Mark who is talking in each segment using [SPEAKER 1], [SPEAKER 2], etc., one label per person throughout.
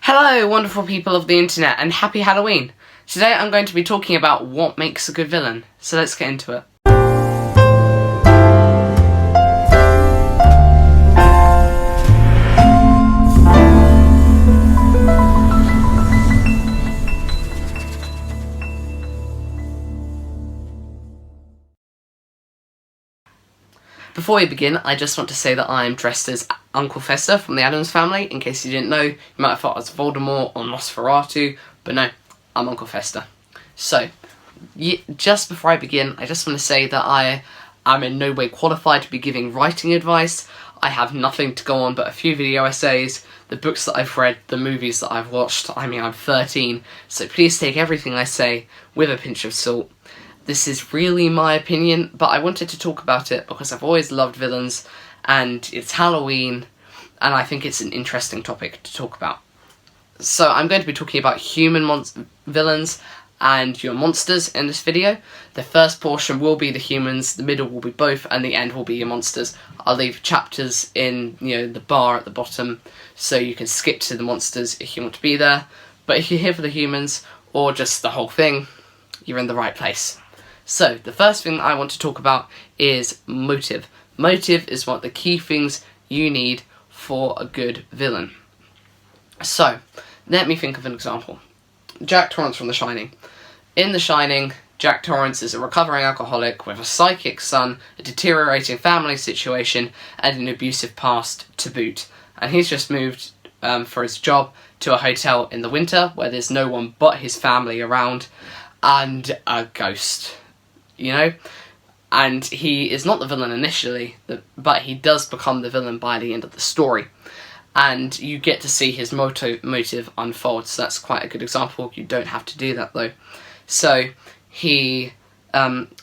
[SPEAKER 1] Hello, wonderful people of the internet, and happy Halloween! Today I'm going to be talking about what makes a good villain, so let's get into it. Before we begin, I just want to say that I'm dressed as Uncle Fester from the Addams Family. In case you didn't know, you might have thought I was Voldemort or Nosferatu, but no, I'm Uncle Fester. So, just before I begin, I just want to say that I am in no way qualified to be giving writing advice. I have nothing to go on but a few video essays, the books that I've read, the movies that I've watched. I mean, I'm 13, so please take everything I say with a pinch of salt. This is really my opinion, but I wanted to talk about it because I've always loved villains, and it's Halloween, and I think it's an interesting topic to talk about. So I'm going to be talking about human villains and your monsters in this video. The first portion will be the humans, the middle will be both, and the end will be your monsters. I'll leave chapters in, the bar at the bottom, so you can skip to the monsters if you want to be there. But if you're here for the humans, or just the whole thing, you're in the right place. So, the first thing I want to talk about is motive. Motive is one of the key things you need for a good villain. So, let me think of an example. Jack Torrance from The Shining. In The Shining, Jack Torrance is a recovering alcoholic with a psychic son, a deteriorating family situation, and an abusive past to boot. And he's just moved for his job to a hotel in the winter where there's no one but his family around and a ghost. And he is not the villain initially, but he does become the villain by the end of the story. And you get to see his motive unfold, so that's quite a good example. You don't have to do that, though. So,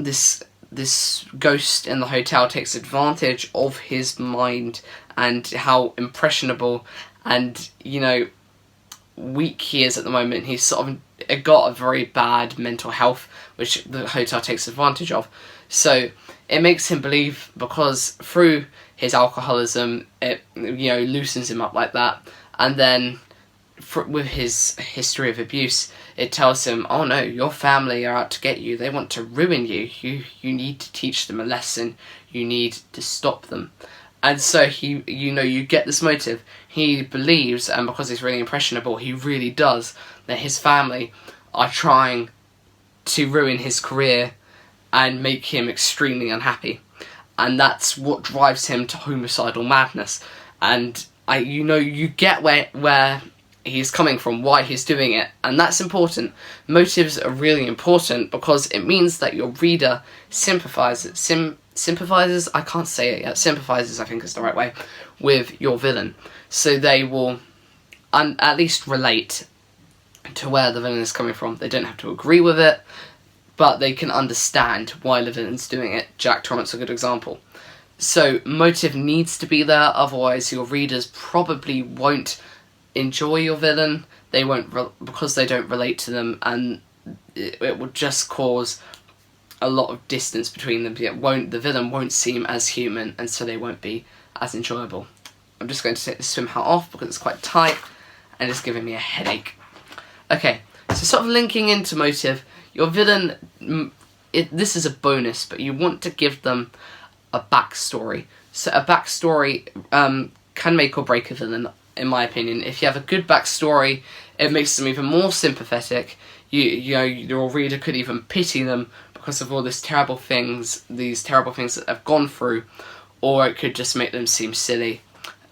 [SPEAKER 1] this ghost in the hotel takes advantage of his mind and how impressionable and, weak he is at the moment. He's sort of got a very bad mental health, which the hotel takes advantage of. So it makes him believe, because through his alcoholism, it loosens him up like that. And then with his history of abuse, it tells him, oh no, your family are out to get you. They want to ruin you. You need to teach them a lesson. You need to stop them. And so you get this motive. He believes, and because he's really impressionable, he really does, that his family are trying to ruin his career and make him extremely unhappy. And that's what drives him to homicidal madness. And you get where he's coming from, why he's doing it, and that's important. Motives are really important because it means that your reader sympathizes, I can't say it yet, sympathizes I think is the right way, with your villain. So they will at least relate to where the villain is coming from. They don't have to agree with it, but they can understand why the villain's doing it. Jack Torrance is a good example. So motive needs to be there, otherwise your readers probably won't enjoy your villain. They won't, because they don't relate to them, and it will just cause a lot of distance between them. The villain won't seem as human, and so they won't be as enjoyable. I'm just going to take the swim hat off because it's quite tight and it's giving me a headache. Okay, so sort of linking into motive, your villain, this is a bonus, but you want to give them a backstory. So a backstory can make or break a villain, in my opinion. If you have a good backstory, it makes them even more sympathetic. Your reader could even pity them because of all these terrible things that they've gone through, or it could just make them seem silly,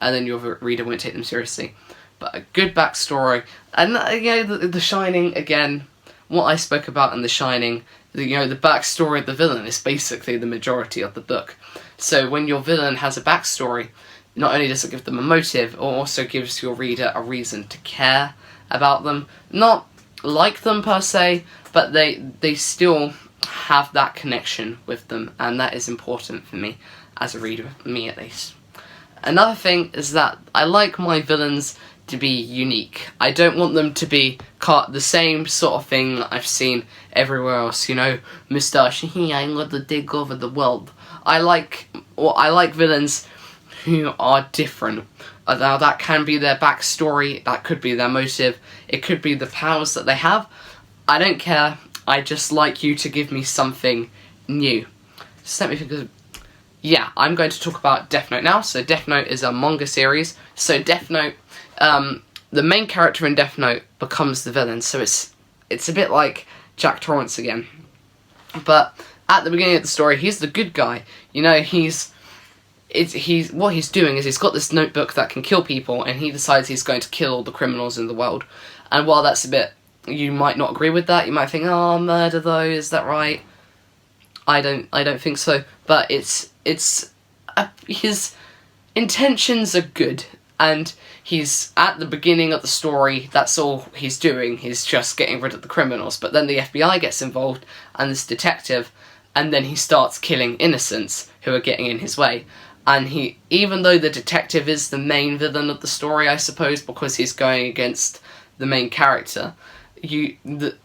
[SPEAKER 1] and then your reader won't take them seriously. But a good backstory, and The Shining, again, what I spoke about in The Shining, the backstory of the villain is basically the majority of the book. So when your villain has a backstory, not only does it give them a motive, it also gives your reader a reason to care about them. Not like them per se, but they still have that connection with them, and that is important for me as a reader, me at least. Another thing is that I like my villains to be unique. I don't want them to be the same sort of thing that I've seen everywhere else, moustache, I'm going to take over the world. I like villains who are different. Now that can be their backstory, that could be their motive, it could be the powers that they have. I don't care, I just like you to give me something new. So let me think of... Yeah, I'm going to talk about Death Note now. So Death Note is a manga series. So Death Note, the main character in Death Note becomes the villain. So it's a bit like Jack Torrance again. But at the beginning of the story, he's the good guy. You know, what he's doing is he's got this notebook that can kill people, and he decides he's going to kill all the criminals in the world. And while that's a bit, you might not agree with that. You might think, oh, murder though, is that right? I don't think so. But his intentions are good, and he's at the beginning of the story. That's all he's doing. He's just getting rid of the criminals. But then the FBI gets involved, and this detective, and then he starts killing innocents who are getting in his way. And even though the detective is the main villain of the story, I suppose, because he's going against the main character, the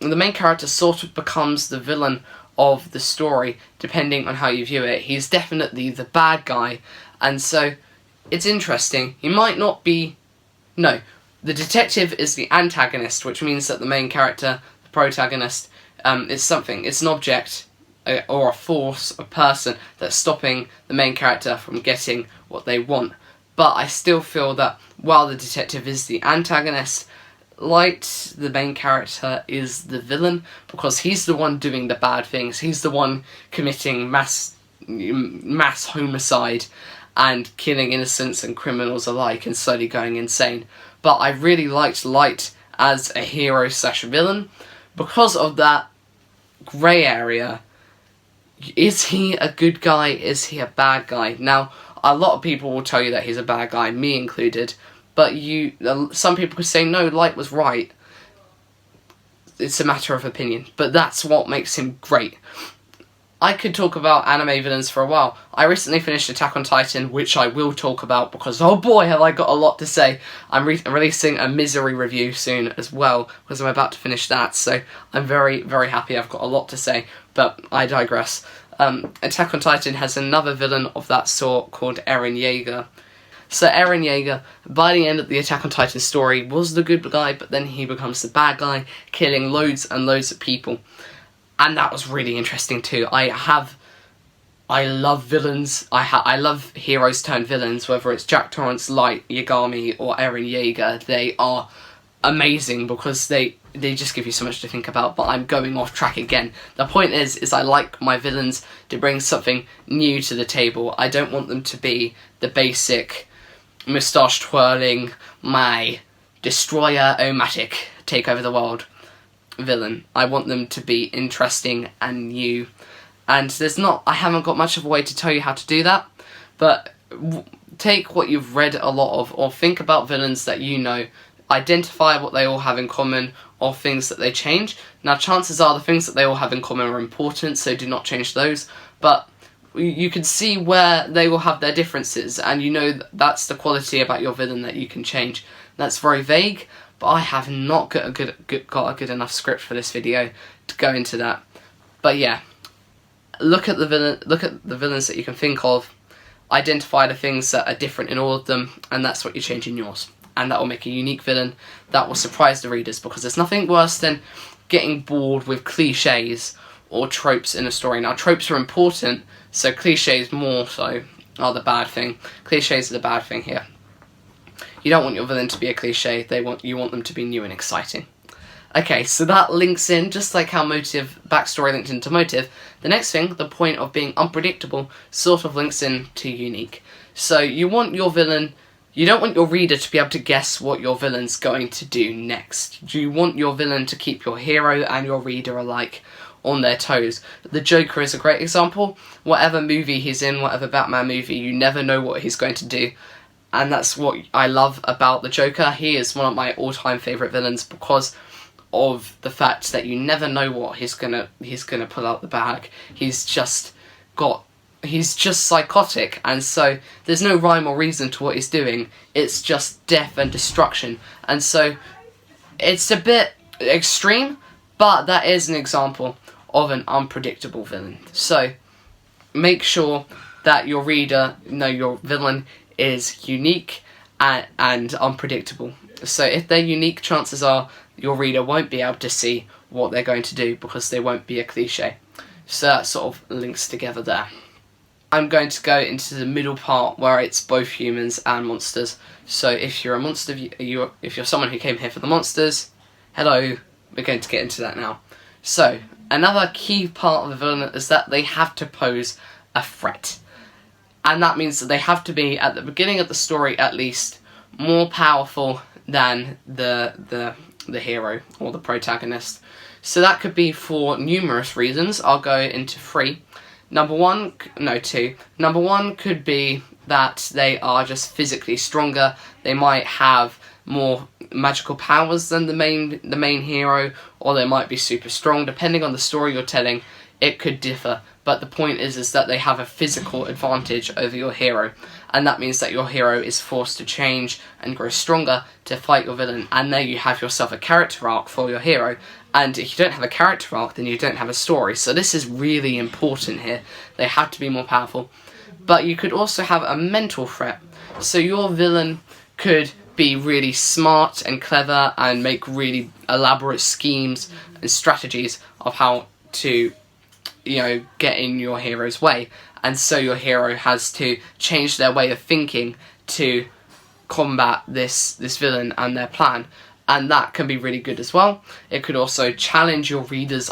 [SPEAKER 1] main character sort of becomes the villain of the story, depending on how you view it. He's definitely the bad guy, and so it's interesting. He might not be... No, the detective is the antagonist, which means that the main character, the protagonist, is something. It's an object, or a force, a person, that's stopping the main character from getting what they want. But I still feel that while the detective is the antagonist, Light, the main character, is the villain, because he's the one doing the bad things. He's the one committing mass homicide and killing innocents and criminals alike and slowly going insane. But I really liked Light as a hero slash villain because of that grey area. Is he a good guy? Is he a bad guy? Now, a lot of people will tell you that he's a bad guy, me included. But some people could say, no, Light was right. It's a matter of opinion. But that's what makes him great. I could talk about anime villains for a while. I recently finished Attack on Titan, which I will talk about because, oh boy, have I got a lot to say. I'm releasing a Misery review soon as well, because I'm about to finish that. So I'm very, very happy. I've got a lot to say, but I digress. Attack on Titan has another villain of that sort called Eren Yeager. So Eren Yeager, by the end of the Attack on Titan story, was the good guy, but then he becomes the bad guy, killing loads and loads of people. And that was really interesting too. I love villains. I love heroes turned villains, whether it's Jack Torrance, Light, Yagami, or Eren Yeager. They are amazing because they just give you so much to think about, but I'm going off track again. The point is I like my villains to bring something new to the table. I don't want them to be the basic moustache twirling, my destroyer-o-matic, take over the world villain. I want them to be interesting and new. And I haven't got much of a way to tell you how to do that, but take what you've read a lot of, or think about villains that you know, identify what they all have in common, or things that they change. Now, chances are the things that they all have in common are important, so do not change those, but you can see where they will have their differences, and you know that's the quality about your villain that you can change. That's very vague, but I have not got a good enough script for this video to go into that. But yeah, look at the villains that you can think of, identify the things that are different in all of them, and that's what you change in yours. And that will make a unique villain that will surprise the readers, because there's nothing worse than getting bored with cliches or tropes in a story. Now, tropes are important, so cliches more so are the bad thing. Cliches are the bad thing here. You don't want your villain to be a cliche, you want them to be new and exciting. Okay, so that links in, just like how backstory linked into motive. The next thing, the point of being unpredictable, sort of links in to unique. So you want your villain, you don't want your reader to be able to guess what your villain's going to do next. You want your villain to keep your hero and your reader alike on their toes. The Joker is a great example. Whatever movie he's in, whatever Batman movie, you never know what he's going to do. And that's what I love about the Joker. He is one of my all-time favourite villains because of the fact that you never know what he's gonna pull out the bag. He's just psychotic, and so there's no rhyme or reason to what he's doing. It's just death and destruction, and so it's a bit extreme, but that is an example of an unpredictable villain. So make sure that your reader, your villain is unique and unpredictable. So if they're unique, chances are your reader won't be able to see what they're going to do because they won't be a cliche. So that sort of links together there. I'm going to go into the middle part where it's both humans and monsters. So if you're a monster, if you're someone who came here for the monsters, hello, we're going to get into that now. So another key part of the villain is that they have to pose a threat. And that means that they have to be, at the beginning of the story at least, more powerful than the hero or the protagonist. So that could be for numerous reasons. I'll go into three. Two. Number one could be that they are just physically stronger. They might have more magical powers than the main hero, or they might be super strong. Depending on the story you're telling, it could differ. But the point is that they have a physical advantage over your hero. And that means that your hero is forced to change and grow stronger to fight your villain. And there you have yourself a character arc for your hero. And if you don't have a character arc, then you don't have a story. So this is really important here. They have to be more powerful. But you could also have a mental threat. So your villain could be really smart and clever and make really elaborate schemes and strategies of how to, get in your hero's way. And so your hero has to change their way of thinking to combat this villain and their plan. And that can be really good as well. It could also challenge your hero's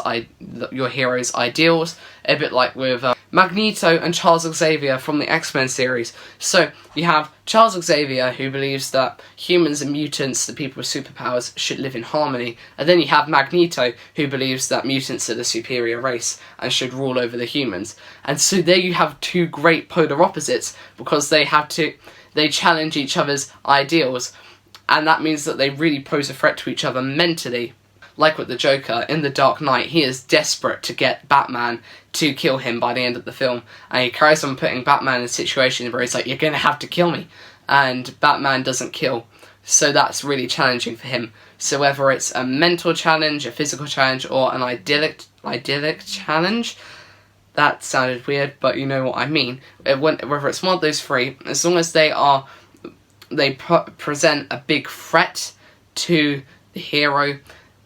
[SPEAKER 1] ideals, a bit like with Magneto and Charles Xavier from the X-Men series. So you have Charles Xavier, who believes that humans and mutants, the people with superpowers, should live in harmony. And then you have Magneto, who believes that mutants are the superior race and should rule over the humans. And so there you have two great polar opposites, because they challenge each other's ideals. And that means that they really pose a threat to each other mentally. Like with the Joker, in The Dark Knight, he is desperate to get Batman to kill him by the end of the film. And he carries on putting Batman in a situation where he's like, you're going to have to kill me. And Batman doesn't kill. So that's really challenging for him. So whether it's a mental challenge, a physical challenge, or an idyllic challenge, that sounded weird, but you know what I mean. Whether it's one of those three, as long as they present a big threat to the hero,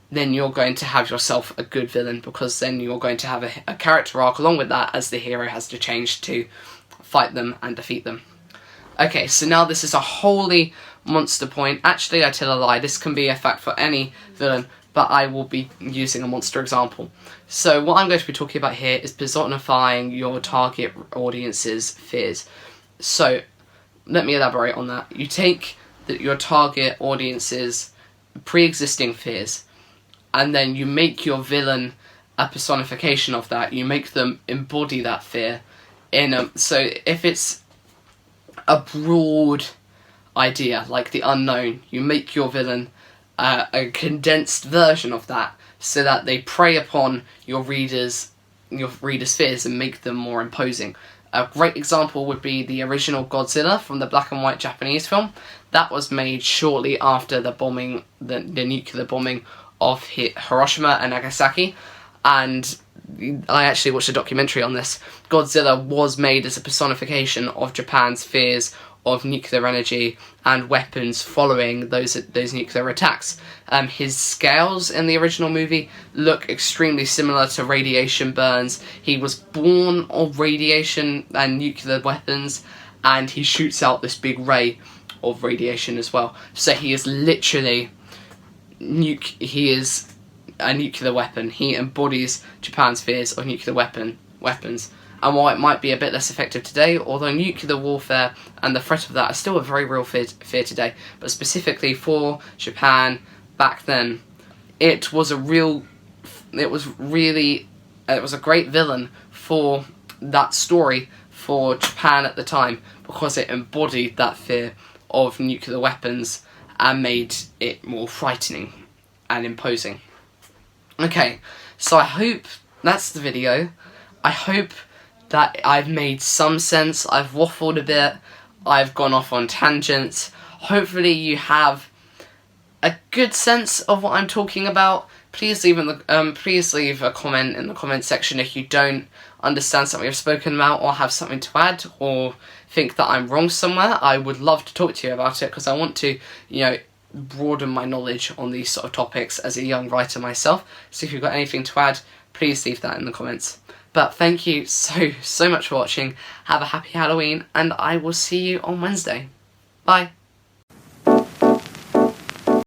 [SPEAKER 1] then you're going to have yourself a good villain, because then you're going to have a character arc along with that, as the hero has to change to fight them and defeat them. Okay, so now this is a wholly monster point. Actually, I tell a lie, this can be a fact for any villain, but I will be using a monster example. So what I'm going to be talking about here is personifying your target audience's fears. So let me elaborate on that. You take your target audience's pre-existing fears, and then you make your villain a personification of that. You make them embody that fear. So if it's a broad idea, like the unknown, you make your villain a condensed version of that, so that they prey upon your readers' fears and make them more imposing. A great example would be the original Godzilla from the black and white Japanese film. That was made shortly after the nuclear bombing of Hiroshima and Nagasaki, and I actually watched a documentary on this. Godzilla was made as a personification of Japan's fears of nuclear energy and weapons following those nuclear attacks. His scales in the original movie look extremely similar to radiation burns. He was born of radiation and nuclear weapons, and he shoots out this big ray of radiation as well. So he is literally he is a nuclear weapon. He embodies Japan's fears of nuclear weapons. And while it might be a bit less effective today, although nuclear warfare and the threat of that are still a very real fear today, but specifically for Japan back then, it was a great villain for that story for Japan at the time, because it embodied that fear of nuclear weapons and made it more frightening and imposing. Okay, so I hope that's the video. I hope that I've made some sense. I've waffled a bit. I've gone off on tangents. Hopefully you have a good sense of what I'm talking about, please leave a comment in the comment section if you don't understand something I've spoken about or have something to add or think that I'm wrong somewhere. I would love to talk to you about it because I want to, broaden my knowledge on these sort of topics as a young writer myself. So if you've got anything to add, please leave that in the comments. But thank you so much for watching. Have a happy Halloween, and I will see you on Wednesday. Bye.